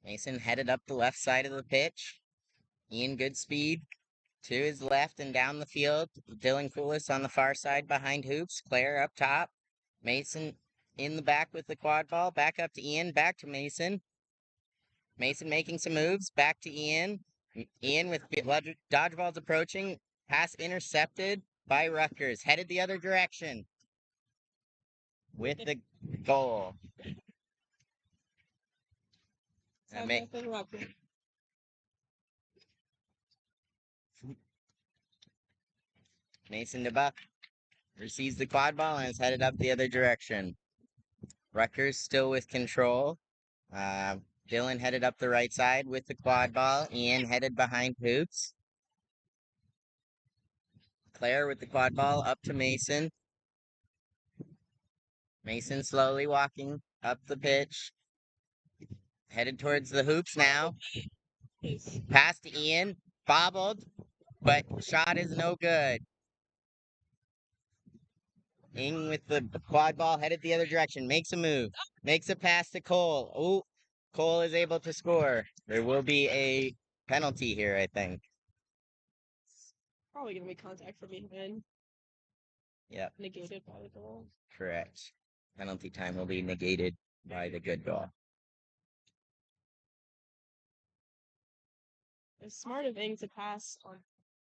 Mason headed up the left side of the pitch. Ian good speed to his left and down the field. Dylan Coolis on the far side behind hoops. Claire up top. Mason in the back with the quad ball. Back up to Ian. Back to Mason. Mason making some moves. Back to Ian. Ian with dodgeballs approaching. Pass intercepted by Rutgers. Headed the other direction with the goal. Mason DeBuck receives the quad ball and is headed up the other direction. Rutgers still with control. Dylan headed up the right side with the quad ball. Ian headed behind hoops. Claire with the quad ball up to Mason. Mason slowly walking up the pitch. Headed towards the hoops now. Pass to Ian. Bobbled, but shot is no good. Ing with the quad ball headed the other direction. Makes a move. Makes a pass to Cole. Oh, Cole is able to score. There will be a penalty here, I think. Probably going to be contact from Ian. Yep. Negated by the goal. Correct. Penalty time will be negated by the good goal. It's smart of Ing to pass on.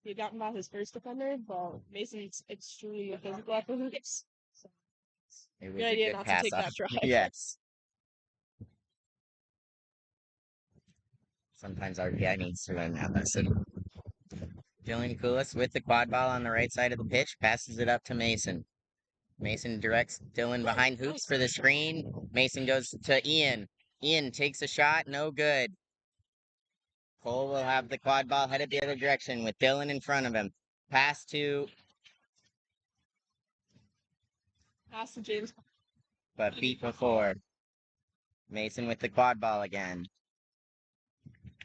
He had gotten by his first defender, but Mason's extremely physical at the hoops. So It was good a idea good not pass to take off. that drive. Yes. Sometimes RPI needs to learn that lesson. Dylan Coolis with the quad ball on the right side of the pitch, passes it up to Mason. Mason directs Dylan behind hoops for the screen. Mason goes to Ian. Ian takes a shot, no good. Cole will have the quad ball headed the other direction with Dylan in front of him. Pass to James. But beat before. Mason with the quad ball again.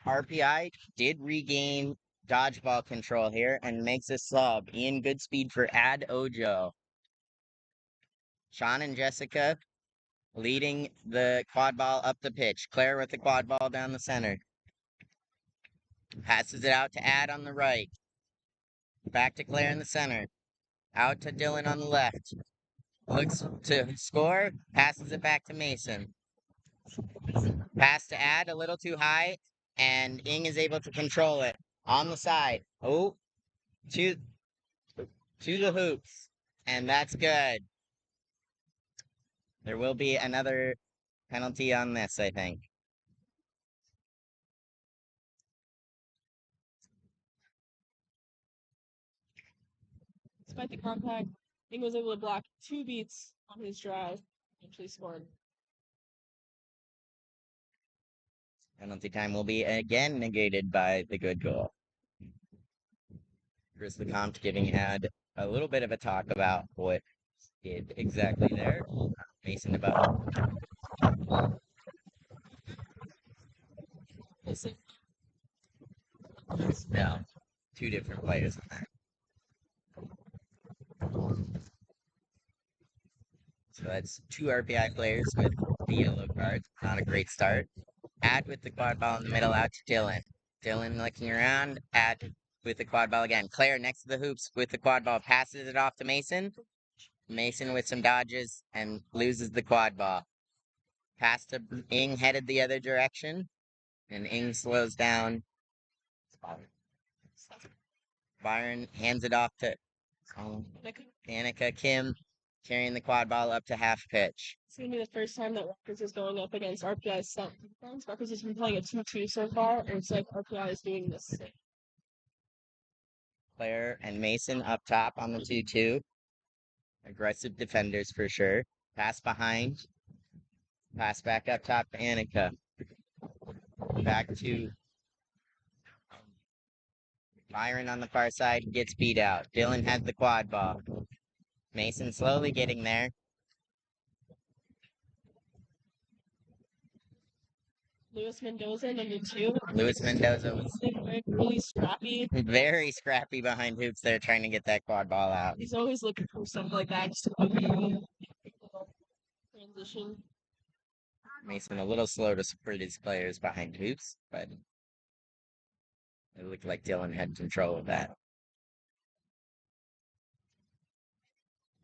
RPI did regain dodgeball control here and makes a sub. Ian Goodspeed for Ad Ojo. Sean and Jessica leading the quad ball up the pitch. Claire with the quad ball down the center. Passes it out to Ad on the right. Back to Claire in the center. Out to Dylan on the left. Looks to score. Passes it back to Mason. Pass to Ad a little too high. And Ing is able to control it. On the side. Oh, to the hoops. And that's good. There will be another penalty on this, I think. Despite the contact, Ing was able to block 2 beats on his drive, eventually scored. Penalty time will be again negated by the good goal. Chris the Compt giving Ad a little bit of a talk about what did exactly there. Mason about. No, 2 different players on that. So that's 2 RPI players with the yellow cards. Not a great start. Ad with the quad ball in the middle out to Dylan. Dylan looking around. Ad with the quad ball again. Claire next to the hoops with the quad ball. Passes it off to Mason. Mason with some dodges and loses the quad ball. Pass to Ing headed the other direction. And Ing slows down. Byron hands it off to Danica Kim, carrying the quad ball up to half pitch. It's going to be the first time that Rutgers is going up against RPI's set defense. Rutgers has been playing a 2-2 so far, and it's like RPI is doing this. Claire and Mason up top on the 2-2. Aggressive defenders for sure. Pass behind. Pass back up top to Annika. Back to Byron on the far side, gets beat out. Dylan has the quad ball. Mason slowly getting there. Luis Mendoza, number 2. Luis Mendoza was really scrappy. Very scrappy behind hoops there, trying to get that quad ball out. He's always looking for something like that, just to transition. Mason a little slow to support his players behind hoops, but it looked like Dylan had control of that.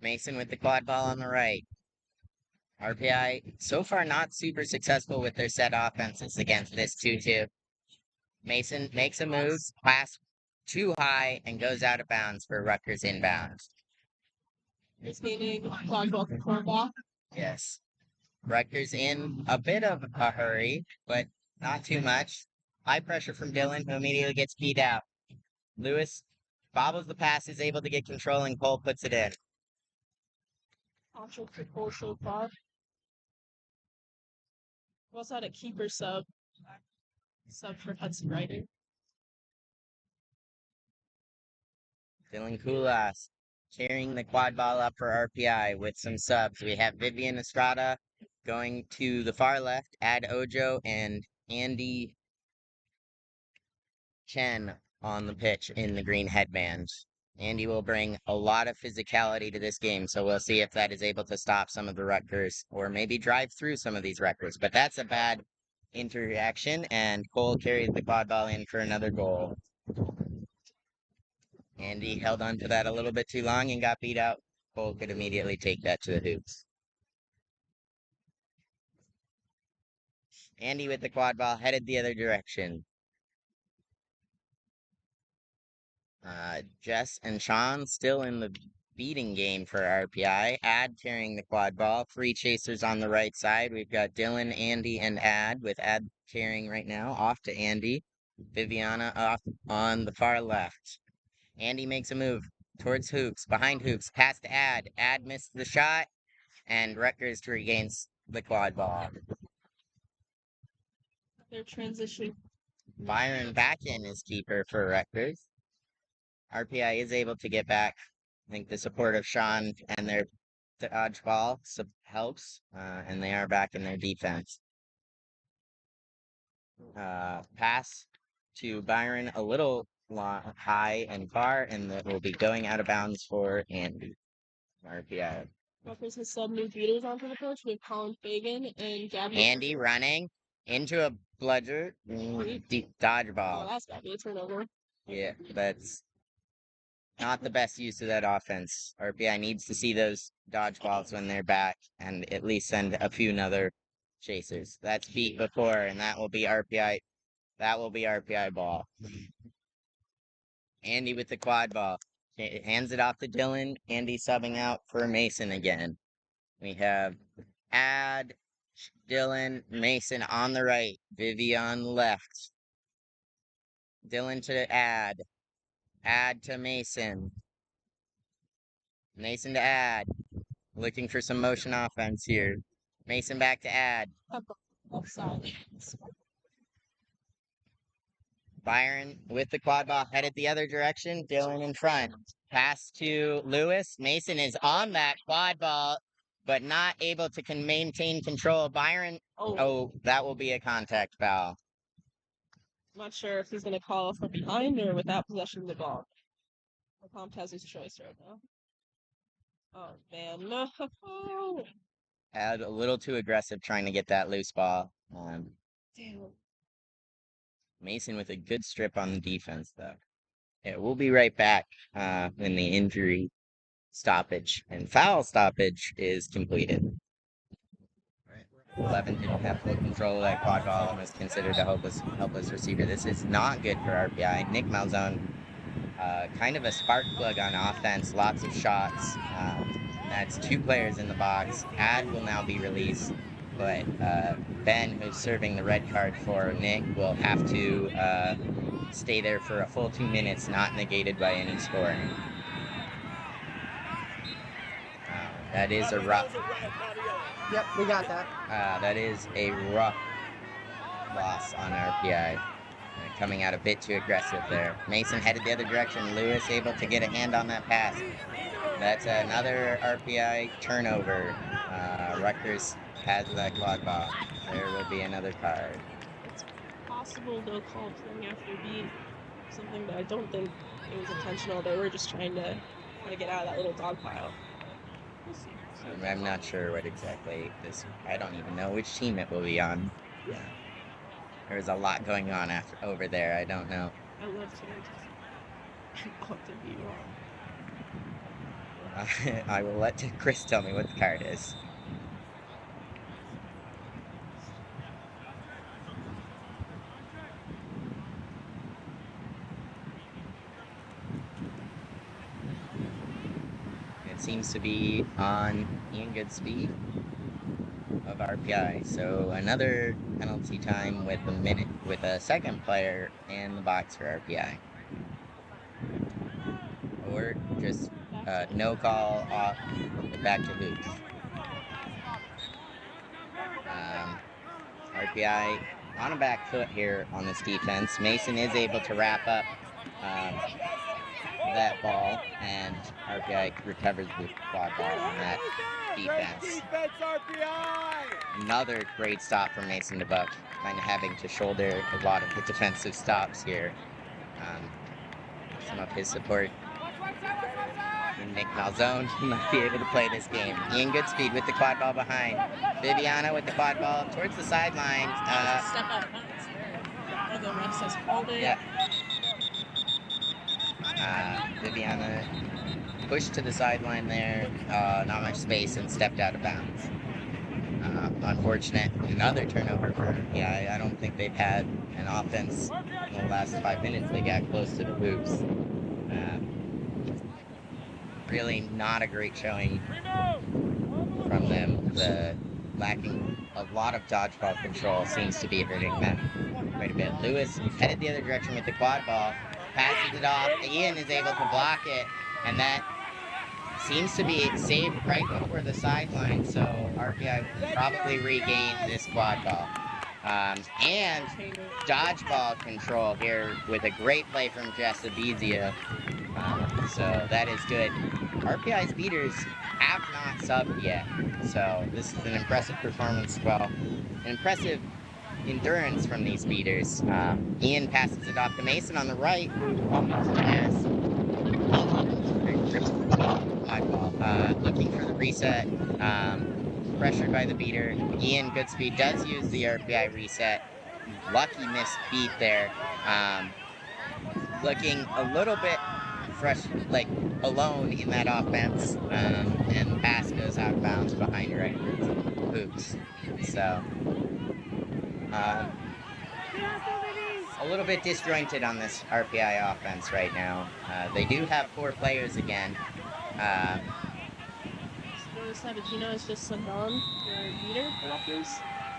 Mason with the quad ball on the right. RPI so far not super successful with their set offenses against this 2-2. Mason makes a move, pass too high, and goes out of bounds for Rutgers inbounds. It's meaning quad ball for quad ball. Yes. Rutgers in a bit of a hurry, but not too much. High pressure from Dylan, who immediately gets beat out. Lewis bobbles the pass, is able to get control, and Cole puts it in. Option for Cole so far. We also had a keeper sub for Hudson Ryder. Dylan Kulas carrying the quad ball up for RPI with some subs. We have Vivian Estrada going to the far left, Ad Ojo and Andy Chen on the pitch in the green headbands. Andy will bring a lot of physicality to this game, so we'll see if that is able to stop some of the Rutgers or maybe drive through some of these Rutgers. But that's a bad interaction, and Cole carries the quad ball in for another goal. Andy held on to that a little bit too long and got beat out. Cole could immediately take that to the hoops. Andy with the quad ball headed the other direction. Jess and Sean still in the beating game for RPI. Ad carrying the quad ball. 3 chasers on the right side. We've got Dylan, Andy, and Ad, with Ad carrying right now. Off to Andy. Viviana off on the far left. Andy makes a move towards hoops, behind hoops, pass to Ad. Ad missed the shot, and Rutgers regains the quad ball. Their transition. Byron back in as keeper for Rutgers. RPI is able to get back. I think the support of Sean and their dodgeball helps, and they are back in their defense. Pass to Byron a little high and far, and that will be going out of bounds for Andy. RPI. Rutgers has sub new beaters onto the pitch with Colin Fagan and Gabby. Andy running into a bludger. Deep dodgeball. Oh, that's gotta be a turnover. Yeah, that's not the best use of that offense. RPI needs to see those dodgeballs when they're back and at least send a few other chasers. That's beat before, and that will be RPI. That will be RPI ball. Andy with the quad ball. Hands it off to Dylan. Andy subbing out for Mason again. We have Ad, Dylan, Mason on the right. Vivian left. Dylan to Ad. Ad to Mason. Mason to Ad. Looking for some motion offense here. Mason back to Ad. Offside. Byron with the quad ball headed the other direction. Dylan in front. Pass to Lewis. Mason is on that quad ball, but not able to maintain control. Byron. Oh, that will be a contact foul. I'm not sure if he's going to call from behind or without possession of the ball. Comp has his choice right now. Oh, man. No. Ad a little too aggressive trying to get that loose ball. Damn. Mason with a good strip on the defense, though. Yeah, we'll be right back when the injury stoppage and foul stoppage is completed. 11 didn't have full control of that quad ball and was considered a helpless receiver. This is not good for RPI. Nick Malzone, kind of a spark plug on offense, lots of shots. That's 2 players in the box. Ad will now be released, but Ben, who's serving the red card for Nick, will have to stay there for a full 2 minutes, not negated by any scoring. That is a rough. Yep, we got that. That is a rough loss on RPI. Coming out a bit too aggressive there. Mason headed the other direction. Lewis able to get a hand on that pass. That's another RPI turnover. Rutgers has that quad ball. There will be another card. It's possible they'll call playing after beat. Something that I don't think it was intentional. They were just trying to get out of that little dog pile. We'll see. I'm not sure what exactly this. I don't even know which team it will be on. Yeah. There's a lot going on over there. I don't know. I love to be wrong. I will let Chris tell me what the card is. It seems to be on Ian Goodspeed of RPI. So another penalty time with a second player in the box for RPI. Or just no call off, back to hoops. RPI on a back foot here on this defense. Mason is able to wrap up that ball, and RPI recovers the quad ball on that defense. Another great stop from Mason DeBuck, kind of having to shoulder a lot of the defensive stops here. Some of his support in Nick Malzone might be able to play this game. Ian Goodspeed with the quad ball behind. Viviana with the quad ball towards the sideline. Step out of bounds there. The ref says hold it. Yeah. Viviana pushed to the sideline there. Not much space and stepped out of bounds. Unfortunate. Another turnover for RPI. I don't think they've had an offense in the last 5 minutes. They got close to the hoops. Really not a great showing from them. The lacking a lot of dodgeball control seems to be hurting them quite a bit. Lewis headed the other direction with the quad ball, passes it off. Ian is able to block it, and that seems to be saved right before the sideline, so RPI will probably regain this quad ball. And dodgeball control here with a great play from Jesabizia. So that is good. RPI's beaters have not subbed yet, so this is an impressive performance as well. An impressive endurance from these beaters. Ian passes it off to Mason on the right, who almost has looking for the reset. Pressured by the beater. Ian Goodspeed does use the RPI reset. Lucky missed beat there. Looking a little bit alone in that offense. And the pass goes out of bounds behind Rutgers hoops. So a little bit disjointed on this RPI offense right now. They do have 4 players again. Sabatino is just subbed on their beater for Rutgers.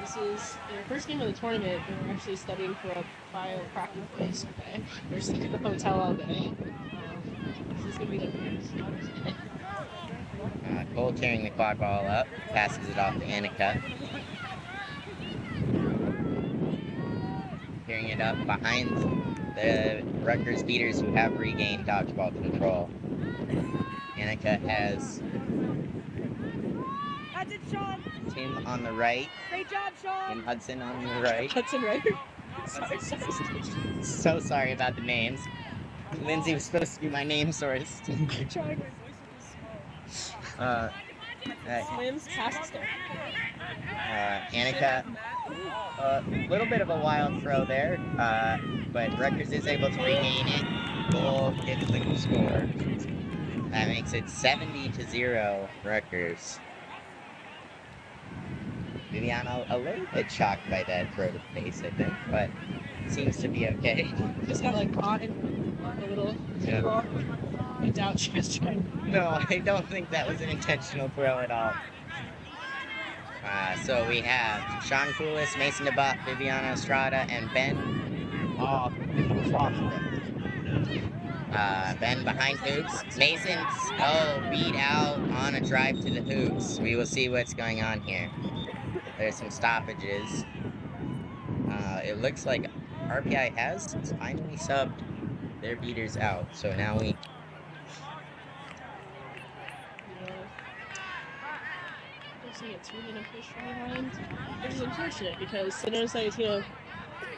This is their first game of the tournament. They're actually studying for a bio-cracking place. Okay, they're sitting at the hotel all day. This is gonna be their first. Cole carrying the quad ball up, passes it off to Annika. Carrying it up behind the Rutgers beaters who have regained dodgeball control. Annika has Tim on the right. Great job, Sean. And Hudson on the right. Hudson right. So sorry about the names. Lindsay was supposed to be my name source. Slim's pass step. Annika, a little bit of a wild throw there, but Rutgers is able to regain it. Goal gets the score. That makes it 70-0 Rutgers. Viviana a little bit shocked by that throw to the face, I think, but seems to be okay. Just got caught in a little. Yeah. I doubt she was trying. No, I don't think that was an intentional throw at all. So we have Sean Koulis, Mason DeBuck, Viviana Estrada, and Ben Ben behind hoops. Mason's beat out on a drive to the hoops. We will see what's going on here. There's some stoppages. It looks like RPI has finally subbed their beaters out. So now we... Forcing a 2-minute push from behind, which is unfortunate because Sonora Sabatino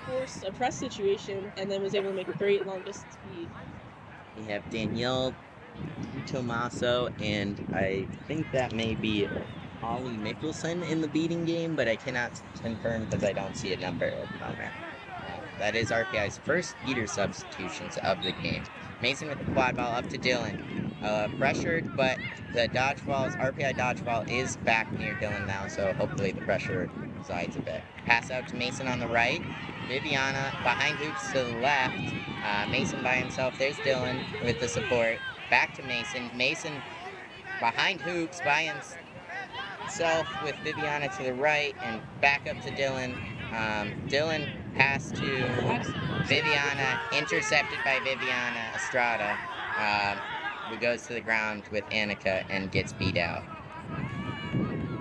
forced a press situation and then was able to make a great long distance feed. We have Danielle Tommaso, and I think that may be Ollie Mickelson in the beating game, but I cannot confirm because I don't see a number at the moment. That is RPI's first beater substitutions of the game. Mason with the quad ball up to Dylan. Pressured, but the dodgeball's RPI dodgeball is back near Dylan now, so hopefully the pressure resides a bit. Pass out to Mason on the right. Viviana behind hoops to the left. Mason by himself. There's Dylan with the support. Back to Mason. Mason behind hoops by himself with Viviana to the right and back up to Dylan. Dylan pass to Viviana, intercepted by Viviana Estrada, who goes to the ground with Annika and gets beat out.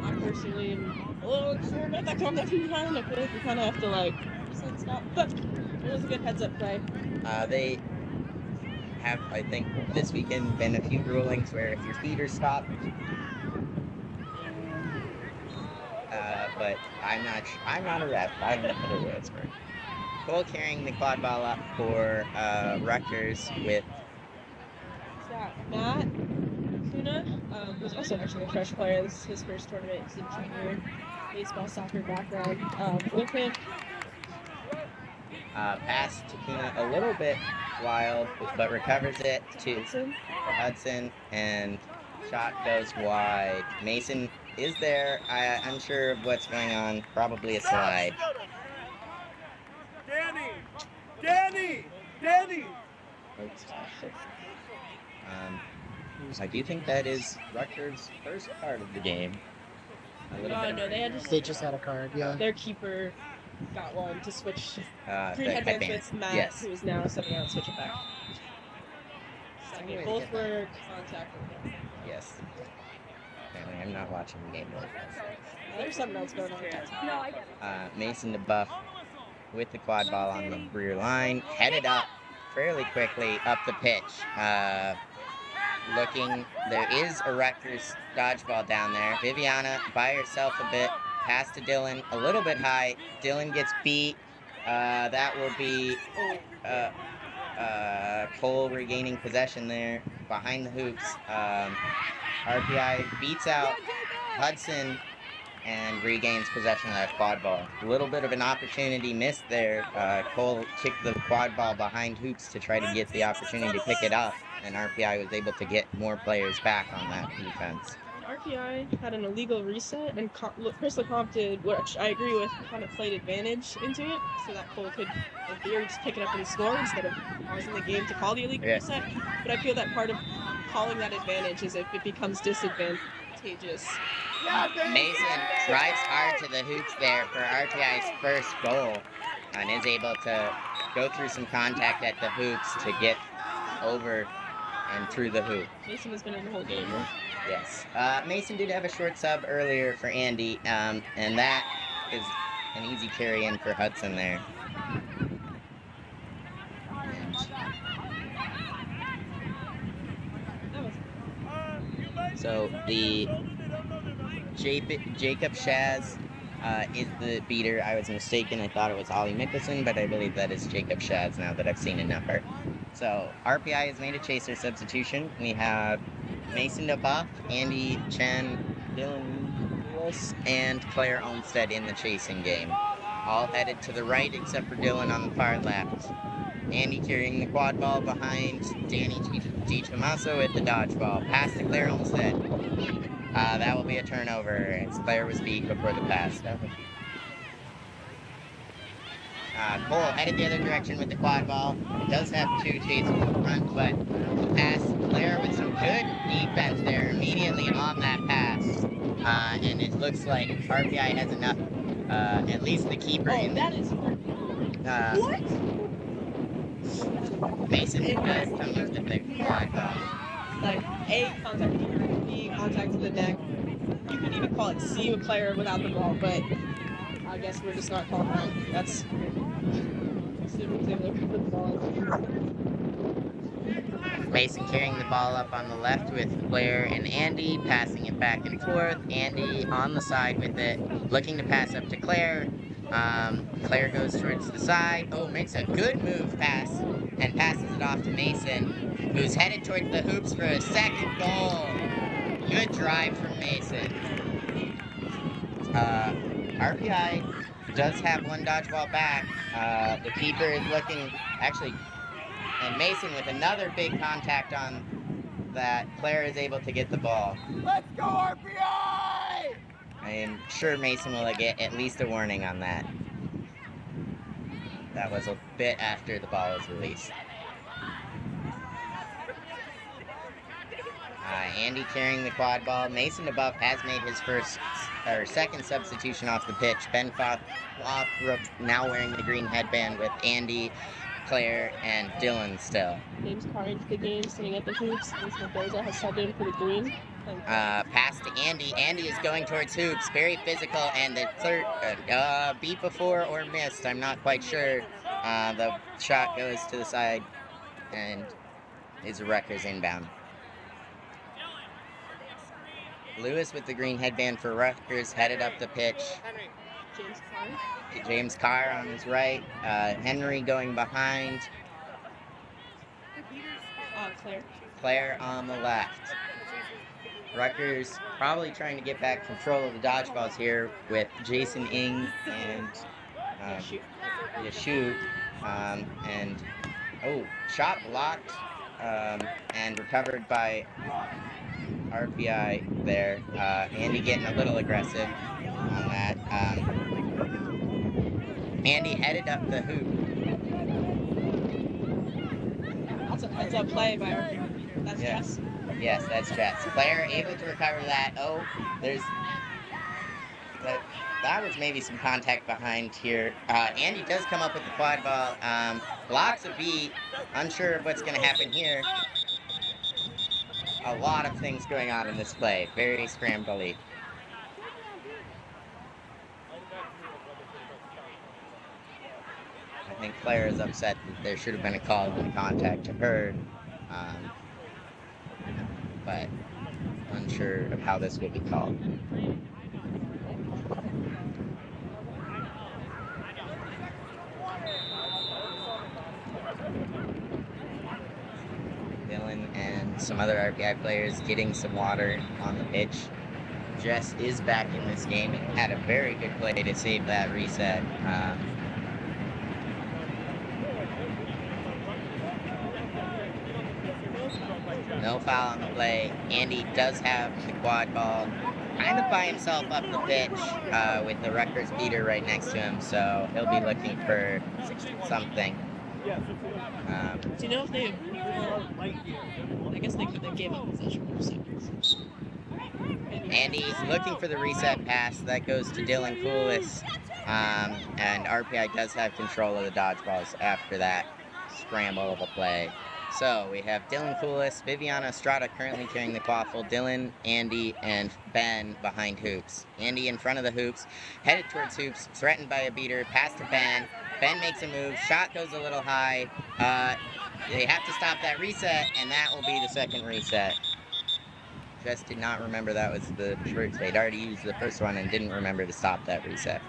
I personally am a little unsure about that comment from behind. I feel like we kind of have to, like, stop. But it was a good heads-up play. They have, I think, this weekend been a few rulings where if your feet are stopped, but I'm not a ref. I don't know the rules for it. Cole carrying the quad ball up for Rutgers with Matt Kuna, who's also actually a fresh player. This is his first tournament. He's a junior, baseball, soccer background. With him. Pass to Kuna a little bit wild, but recovers it to Hudson, and shot goes wide. Mason is there, unsure of what's going on, probably a slide. Danny! I do think that is Rutgers' first part of the game. No, They just had a card, yeah. Their keeper got one to switch The headbands headbands. with Matt, Yes. who is now stepping out and switching back. Second, both were contact. Yes. Apparently I'm not watching the game really There's something else going on with that. No, I get it. Mason to Buff with the quad ball on the rear line, headed up fairly quickly up the pitch. There is a Rutgers dodgeball down there. Viviana by herself a bit, pass to Dylan, a little bit high. Dylan gets beat. That will be Cole regaining possession there behind the hoops. RPI beats out Hudson and regains possession of that quad ball. A little bit of an opportunity missed there. Cole kicked the quad ball behind hoops to try to get the opportunity to pick it up, and RPI was able to get more players back on that defense. RPI had an illegal reset, and Chris Lecomte did, which I agree with, kind of played advantage into it, so that Cole could, in theory, just pick it up and score instead of pausing the game to call the illegal reset. But I feel that part of calling that advantage is if it becomes disadvantageous. Mason drives hard to the hoops there for RPI's first goal and is able to go through some contact at the hoops to get over and through the hoop. Mason has been in the whole game, right? Yes. Mason did have a short sub earlier for Andy, and that is an easy carry in for Hudson there. So the Jacob Shaz is the beater. I was mistaken. I thought it was Ollie Mickelson, but I believe that is Jacob Shaz now that I've seen a number. So RPI has made a chaser substitution. We have Mason DeBuff, Andy Chen, Dylan Lewis, and Claire Olmstead in the chasing game. All headed to the right except for Dylan on the far left. Andy carrying the quad ball behind Danny DiTommaso with the dodgeball. Pass to Claire Olmstead. That will be a turnover, as Claire was beat before the pass. Cole headed the other direction with the quad ball. It does have two chasers in front, but the pass, Claire with some good defense there immediately on that pass. And it looks like RPI has enough, at least the keeper in there. That is What? Mason does come with the quad ball. like A, contact the keeper, B, contact to the neck. You could even call it C with player without the ball, but I guess we're just not calling that. That's Mason carrying the ball up on the left with Claire and Andy, passing it back and forth. Andy on the side with it, looking to pass up to Claire. Claire goes towards the side. Oh, makes a good move pass and passes it off to Mason, who's headed towards the hoops for a second goal. Good drive from Mason. RPI does have one dodgeball back. The keeper is looking, actually, and Mason with another big contact on that. Claire is able to get the ball. Let's go, RPI! I am sure Mason will get at least a warning on that. That was a bit after the ball was released. Andy carrying the quad ball. Mason above has made his second substitution off the pitch. Ben Lothrop now wearing the green headband with Andy, Claire, and Dylan still. James Carr into the game, sitting at the hoops. Vince Mendoza has subbed in for the green. Pass to Andy. Andy is going towards hoops. Very physical, and the third beat before or missed. I'm not quite sure. The shot goes to the side, and is Rutgers inbound. Lewis with the green headband for Rutgers headed up the pitch. James Carr on his right. Henry going behind. Claire on the left. Rutgers probably trying to get back control of the dodgeballs here with Jason Ing and Yashut. And shot blocked and recovered by RPI there. Andy getting a little aggressive on that. Andy headed up the hoop. That's a play by RPI. That's Jess. Yes, that's Jess. Claire able to recover that. Oh, there's... That was maybe some contact behind here. Andy does come up with the quad ball. Blocks a beat. Unsure of what's going to happen here. A lot of things going on in this play. Very scrambly. I think Claire is upset that there should have been a call and contact to her. But unsure of how this will be called. Dylan and some other RPI players getting some water on the pitch. Jess is back in this game and had a very good play to save that reset. No foul on the play. Andy does have the quad ball kind of by himself up the pitch with the Rutgers beater right next to him, so he'll be looking for something. Do you know if they... I guess they gave up possession for seconds. Andy's looking for the reset pass. That goes to Dylan Coolis. And RPI does have control of the dodgeballs after that scramble of a play. So we have Dylan Coolis, Viviana Estrada currently carrying the quaffle, Dylan, Andy, and Ben behind hoops. Andy in front of the hoops, headed towards hoops, threatened by a beater, pass to Ben. Ben makes a move, shot goes a little high. They have to stop that reset, and that will be the second reset. Just did not remember that was the first. They'd already used the first one and didn't remember to stop that reset.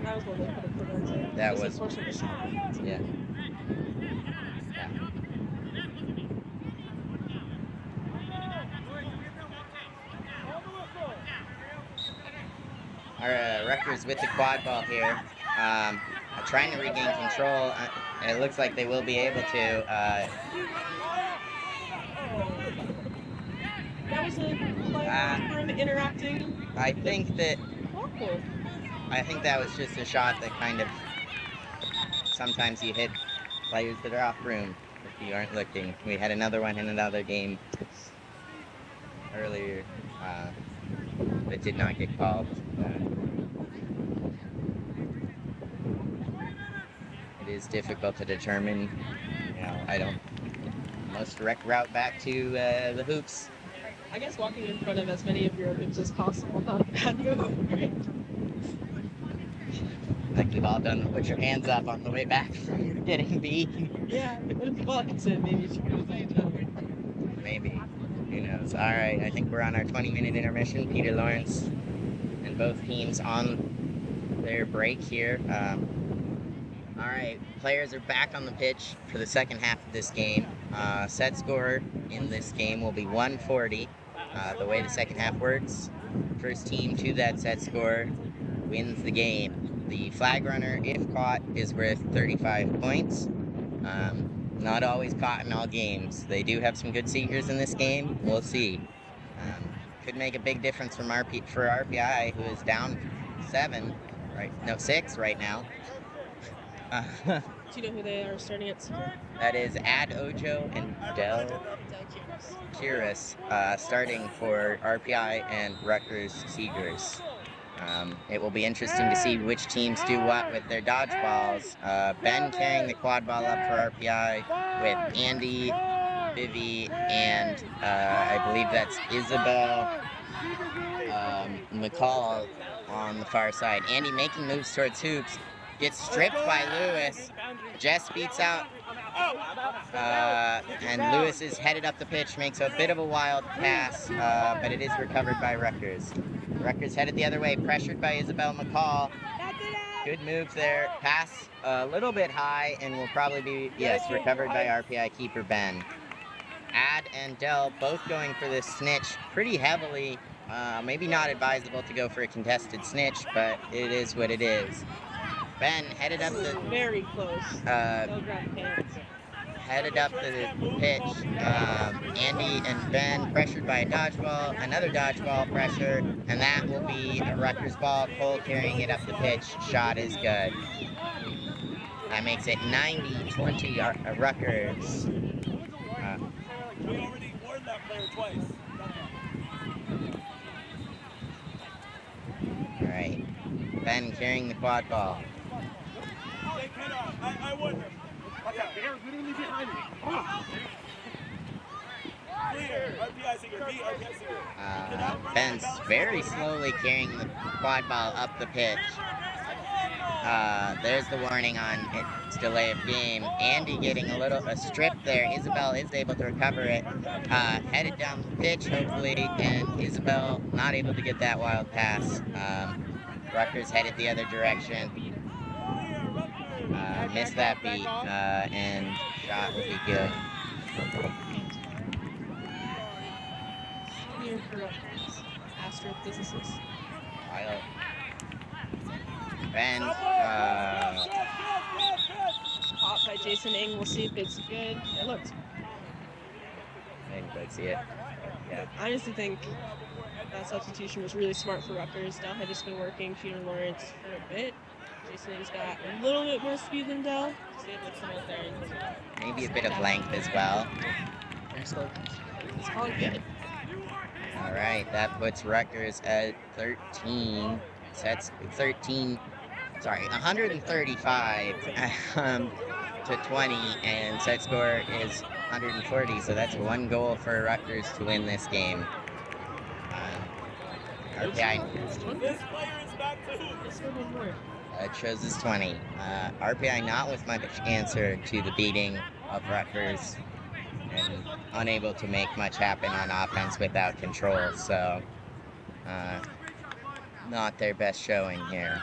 That was what they put it. That was, yeah. Our Rutgers with the quad ball here, trying to regain control. It looks like they will be able to. That was a play for him interacting. I think that was just a shot that kind of, sometimes you hit players that are off room if you aren't looking. We had another one in another game earlier that did not get called. It is difficult to determine. You know, I don't. Most direct route back to the hoops. I guess walking in front of as many of your hoops as possible, not a bad move, right? Like we've all done, put your hands up on the way back from getting beat. Yeah, well, that's it. Maybe you should go play that way. Maybe. Who knows? All right, I think we're on our 20-minute intermission. Peter Lawrence and both teams on their break here. All right, players are back on the pitch for the second half of this game. Set score in this game will be 140. The way the second half works, first team to that set score wins the game. The flag runner, if caught, is worth 35 points. Not always caught in all games. They do have some good seekers in this game. We'll see. Could make a big difference for RPI, who is down 6 right now. Do you know who they are starting at? That is Ad Ojo and Del Kiris starting for RPI and Rutgers Seegers. It will be interesting to see which teams do what with their dodgeballs. Ben carrying the quad ball up for RPI with Andy, Vivi, and I believe that's Isabel McCall on the far side. Andy making moves towards hoops, gets stripped by Lewis. Jess beats out, and Lewis is headed up the pitch, makes a bit of a wild pass, but it is recovered by Rutgers. Rutgers headed the other way, pressured by Isabel McCall. Good move there. Pass a little bit high and will probably be, yes, recovered by RPI keeper Ben. Ad and Del both going for this snitch pretty heavily. Maybe not advisable to go for a contested snitch, but it is what it is. Ben headed up the... Very close. Headed up the pitch. Andy and Ben pressured by a dodgeball, another dodgeball pressure, and that will be a Rutgers ball. Cole carrying it up the pitch. Shot is good. That makes it 90-20 Rutgers. We already warned that player twice. All right. Ben carrying the quad ball. I wonder. They're literally behind me. Clear. RPI Seeger. RPI Seeger. Ben's very slowly carrying the quad ball up the pitch. There's the warning on its delay of game. Andy getting a strip there. Isabel is able to recover it. Headed down the pitch, hopefully, and Isabel not able to get that wild pass. Rutgers headed the other direction. Missed that beat, and shot will be good. Here for astrophysicists. Ben, Caught by Jason Ng. We'll see if it's good. It looked. I didn't quite see it. Yeah. I honestly think that substitution was really smart for Rutgers. Dell had just been working Peter Lawrence for a bit. Jason Ng's got a little bit more speed than Dell. So he would come out there and Maybe a bit of length as well. it's all good. All right, that puts Rutgers at 13. So that's 135 to 20, and set score is 140. So that's one goal for Rutgers to win this game. RPI. This player is back to who? It shows as 20. RPI not with much answer to the beating of Rutgers, and unable to make much happen on offense without control, so not their best showing here.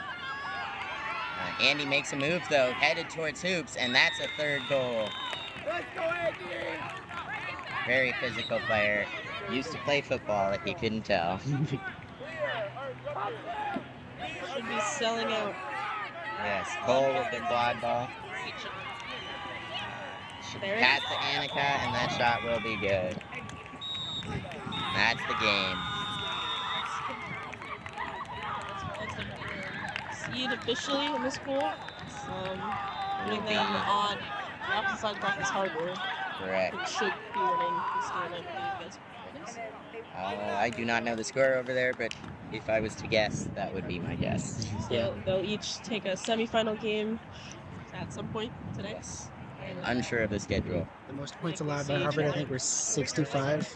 Andy makes a move though, headed towards hoops, and that's a third goal. Let's go, Andy! Very physical player. Used to play football if you couldn't tell. Should be selling out. Yes, Cole with the quad ball. Should pass to Annika, and that shot will be good. That's the game. See it officially in this pool. Putting them on the opposite side back is harder. Correct. It should be winning this game, I believe, as I do not know the score over there, but if I was to guess, that would be my guess. So they'll each take a semifinal game at some point today. Unsure of the schedule. The most points allowed by Harvard, I think, were 65.